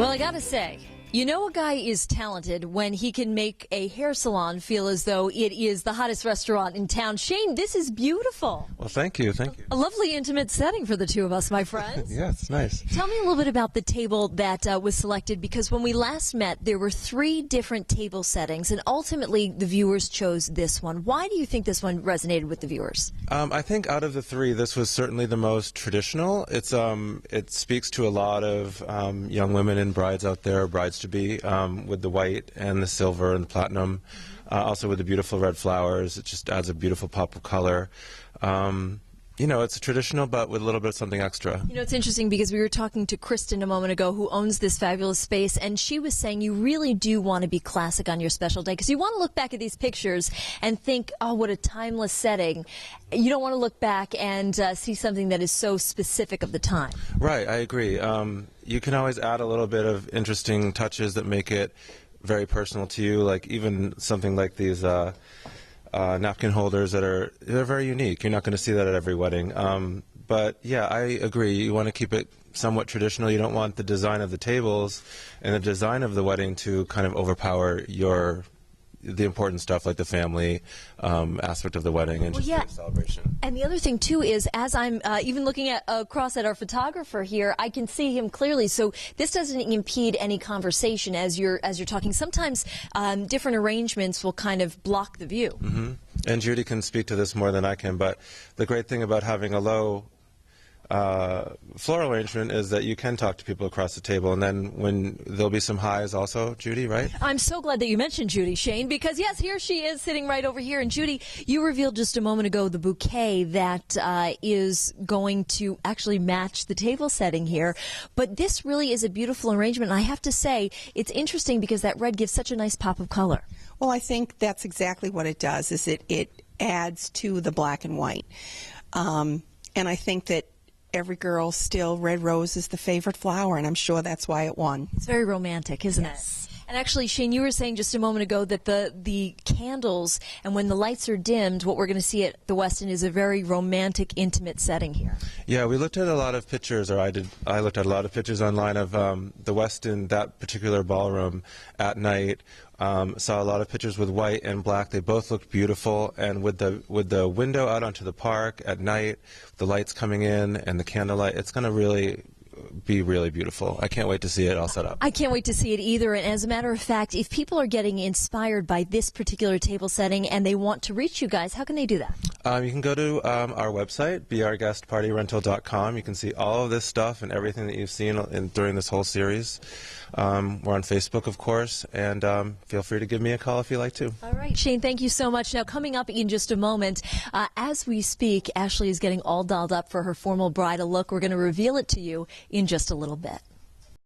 Well, I gotta say, you know a guy is talented when he can make a hair salon feel as though it is the hottest restaurant in town. Shane, this is beautiful. Well, thank you. Thank you. A lovely, intimate setting for the two of us, my friends. Yeah, it's nice. Tell me a little bit about the table that was selected, because when we last met, there were 3 different table settings, and ultimately the viewers chose this one. Why do you think this one resonated with the viewers? I think out of the 3, this was certainly the most traditional. It speaks to a lot of young women and brides out there, brides-to-be, with the white and the silver and the platinum. Also with the beautiful red flowers. It just adds a beautiful pop of color. You know, it's traditional, but with a little bit of something extra. You know, it's interesting because we were talking to Kristen a moment ago, who owns this fabulous space, and she was saying you really do want to be classic on your special day, because you want to look back at these pictures and think, oh, what a timeless setting. You don't want to look back and see something that is so specific of the time. Right, I agree. You can always add a little bit of interesting touches that make it very personal to you, like even something like these napkin holders they're very unique. You're not going to see that at every wedding. But yeah, I agree. You want to keep it somewhat traditional. You don't want the design of the tables and the design of the wedding to kind of overpower the important stuff like the family aspect of the wedding and just the celebration. And the other thing too is, as I'm even looking across at our photographer here, I can see him clearly. So this doesn't impede any conversation as you're talking. Sometimes different arrangements will kind of block the view. Mm-hmm. And Judy can speak to this more than I can, but the great thing about having a low floral arrangement is that you can talk to people across the table, and then when there'll be some highs also. Judy, right? I'm so glad that you mentioned Judy, Shane, because yes, here she is sitting right over here. And Judy, you revealed just a moment ago the bouquet that is going to actually match the table setting here. But this really is a beautiful arrangement. And I have to say, it's interesting because that red gives such a nice pop of color. Well, I think that's exactly what it does, is it adds to the black and white. And I think that every girl still, red rose is the favorite flower, and I'm sure that's why it won. It's very romantic, isn't it? And actually, Shane, you were saying just a moment ago that the candles, and when the lights are dimmed, what we're going to see at the Westin is a very romantic, intimate setting here. Yeah, we looked at a lot of pictures, or I looked at a lot of pictures online of the Westin, that particular ballroom at night. Saw a lot of pictures with white and black. They both looked beautiful, and with the window out onto the park at night, the lights coming in and the candlelight, it's going to really be really beautiful. I can't wait to see it all set up. I can't wait to see it either. And as a matter of fact, if people are getting inspired by this particular table setting and they want to reach you guys, how can they do that? You can go to our website, beourguestpartyrental.com. You can see all of this stuff and everything that you've seen during this whole series. We're on Facebook, of course, and feel free to give me a call if you like to. All right, Shane, thank you so much. Now, coming up in just a moment, as we speak, Ashleigh is getting all dolled up for her formal bridal look. We're going to reveal it to you in just a little bit.